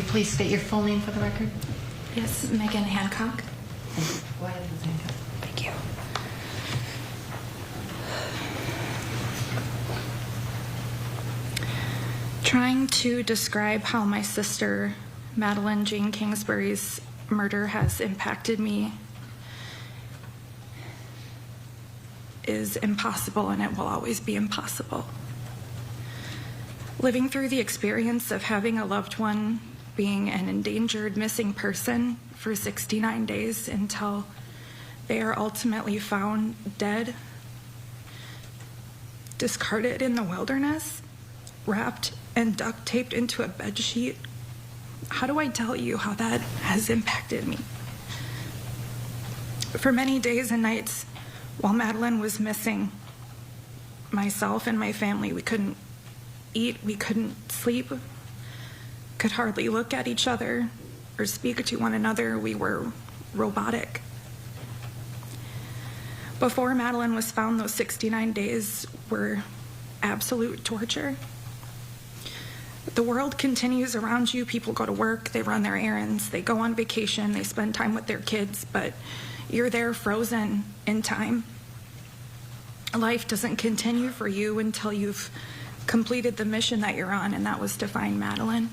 please state your full name for the record? Yes, Megan Hancock. Go ahead, Ms. Hancock. Thank you. Trying to describe how my sister, Madeline Jane Kingsbury's murder has impacted me is impossible, and it will always be impossible. Living through the experience of having a loved one being an endangered missing person for 69 days until they are ultimately found dead, discarded in the wilderness, wrapped and duct taped into a bed sheet. How do I tell you how that has impacted me? For many days and nights while Madeline was missing, myself and my family, we couldn't eat, we couldn't sleep, could hardly look at each other or speak to one another. We were robotic. Before Madeline was found, those 69 days were absolute torture. The world continues around you. People go to work, they run their errands, they go on vacation, they spend time with their kids, but you're there frozen in time. Life doesn't continue for you until you've completed the mission that you're on, and that was to find Madeline.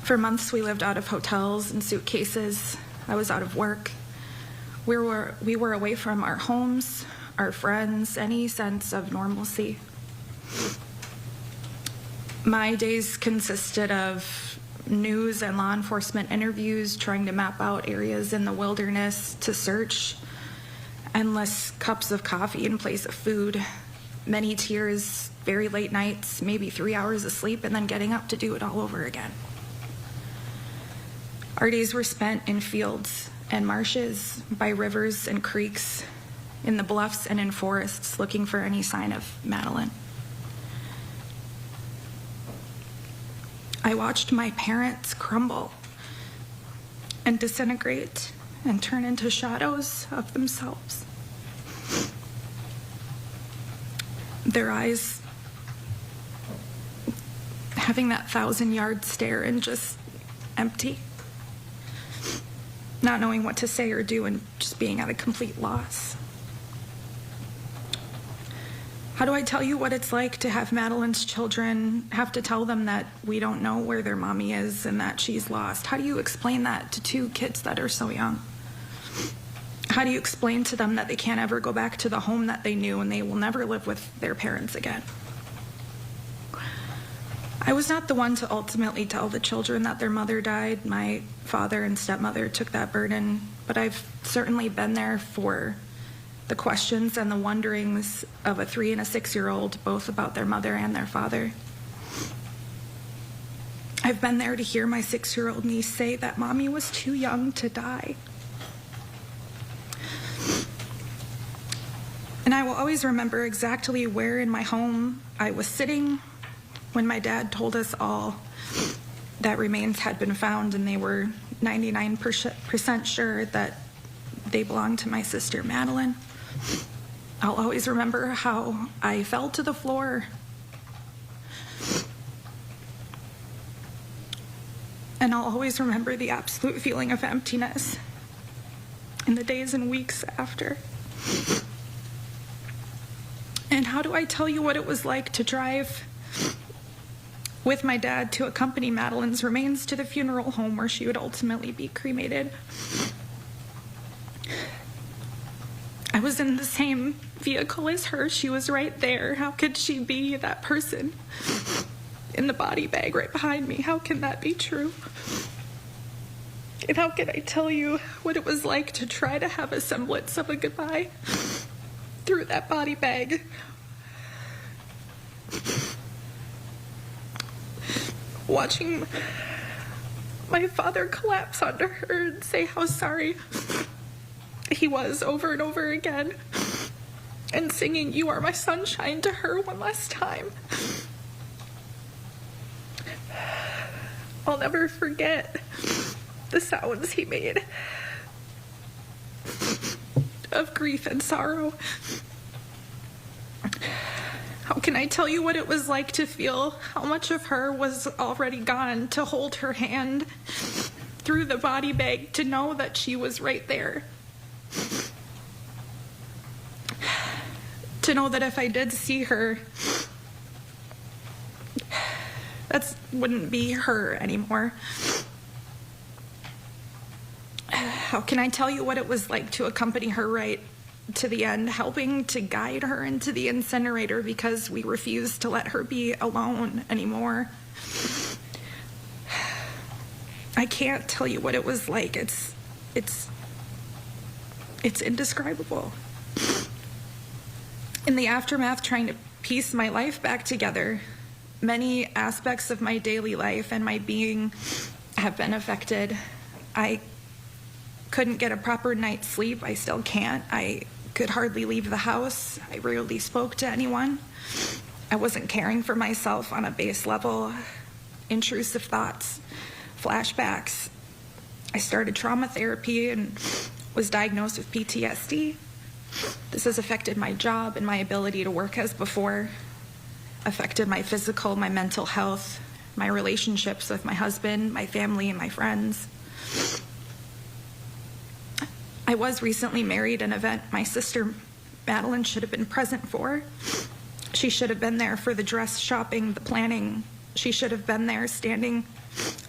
For months, we lived out of hotels and suitcases. I was out of work. We were away from our homes, our friends, any sense of normalcy. My days consisted of news and law enforcement interviews, trying to map out areas in the wilderness to search, endless cups of coffee in place of food, many tears, very late nights, maybe 3 hours of sleep, and then getting up to do it all over again. Our days were spent in fields and marshes, by rivers and creeks, in the bluffs and in forests, looking for any sign of Madeline. I watched my parents crumble and disintegrate and turn into shadows of themselves. Their eyes having that 1,000-yard stare and just empty, not knowing what to say or do and just being at a complete loss. How do I tell you what it's like to have Madeline's children have to tell them that we don't know where their mommy is and that she's lost? How do you explain that to two kids that are so young? How do you explain to them that they can't ever go back to the home that they knew and they will never live with their parents again? I was not the one to ultimately tell the children that their mother died. My father and stepmother took that burden, but I've certainly been there for the questions and the wonderings of a 3- and 6-year-old, both about their mother and their father. I've been there to hear my 6-year-old niece say that mommy was too young to die. And I will always remember exactly where in my home I was sitting when my dad told us all that remains had been found, and they were 99% sure that they belonged to my sister Madeline. I'll always remember how I fell to the floor and I'll always remember the absolute feeling of emptiness in the days and weeks after. And how do I tell you what it was like to drive with my dad to accompany Madeline's remains to the funeral home where she would ultimately be cremated? I was in the same vehicle as her. She was right there. How could she be that person in the body bag right behind me? How can that be true? And how can I tell you what it was like to try to have a semblance of a goodbye through that body bag? Watching my father collapse under her and say how sorry he was over and over again, and singing "You Are My Sunshine" to her one last time. I'll never forget the sounds he made of grief and sorrow. How can I tell you what it was like to feel how much of her was already gone, to hold her hand through the body bag, to know that she was right there. To know that if I did see her, that wouldn't be her anymore. How can I tell you what it was like to accompany her right to the end, helping to guide her into the incinerator because we refused to let her be alone anymore? I can't tell you what it was like. It's indescribable. In the aftermath, trying to piece my life back together, many aspects of my daily life and my being have been affected. I couldn't get a proper night's sleep. I still can't. I could hardly leave the house. I rarely spoke to anyone. I wasn't caring for myself on a base level. Intrusive thoughts, flashbacks. I started trauma therapy and was diagnosed with PTSD. This has affected my job and my ability to work as before, affected my physical, my mental health, my relationships with my husband, my family, and my friends. I was recently married, an event my sister Madeline should have been present for. She should have been there for the dress shopping, the planning. She should have been there standing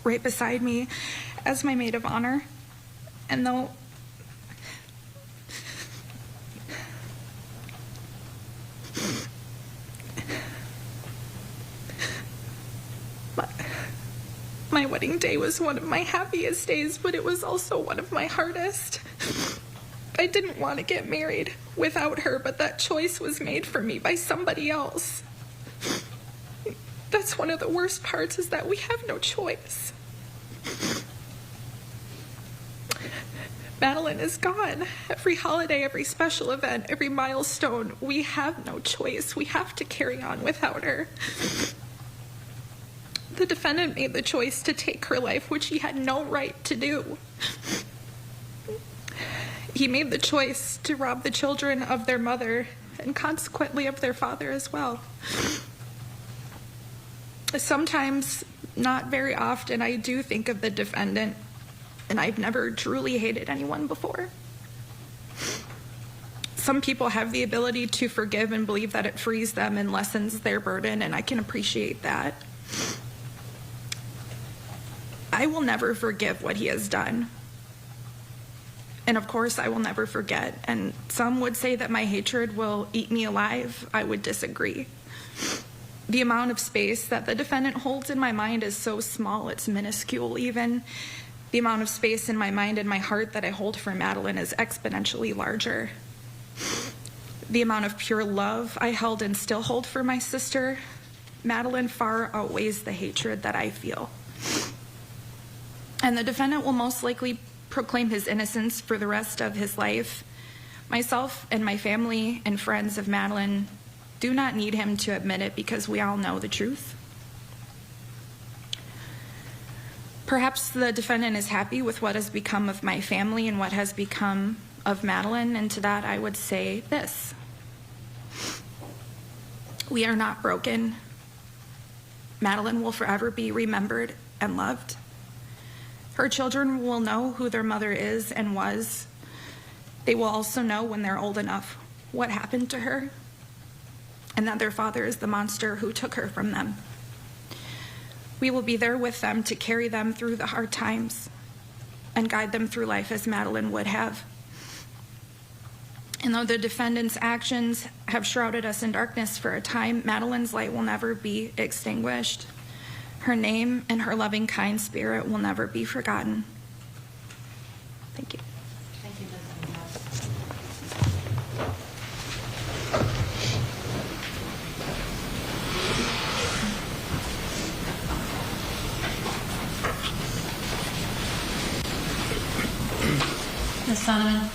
right beside me as my maid of honor. And though my wedding day was one of my happiest days, but it was also one of my hardest. I didn't want to get married without her, but that choice was made for me by somebody else. That's one of the worst parts, is that we have no choice. Madeline is gone. Every holiday, every special event, every milestone, we have no choice. We have to carry on without her. The defendant made the choice to take her life, which he had no right to do. He made the choice to rob the children of their mother and consequently of their father as well. Sometimes, not very often, I do think of the defendant, and I've never truly hated anyone before. Some people have the ability to forgive and believe that it frees them and lessens their burden, and I can appreciate that. I will never forgive what he has done. And of course, I will never forget. And some would say that my hatred will eat me alive. I would disagree. The amount of space that the defendant holds in my mind is so small, it's minuscule even. The amount of space in my mind and my heart that I hold for Madeline is exponentially larger. The amount of pure love I held and still hold for my sister, Madeline, far outweighs the hatred that I feel. And the defendant will most likely proclaim his innocence for the rest of his life. Myself and my family and friends of Madeline do not need him to admit it, because we all know the truth. Perhaps the defendant is happy with what has become of my family and what has become of Madeline, and to that I would say this: we are not broken. Madeline will forever be remembered and loved. Her children will know who their mother is and was. They will also know, when they're old enough, what happened to her, and that their father is the monster who took her from them. We will be there with them to carry them through the hard times and guide them through life as Madeline would have. And though the defendant's actions have shrouded us in darkness for a time, Madeline's light will never be extinguished. Her name and her loving, kind spirit will never be forgotten. Thank you. Thank you, Ms. Sonneman.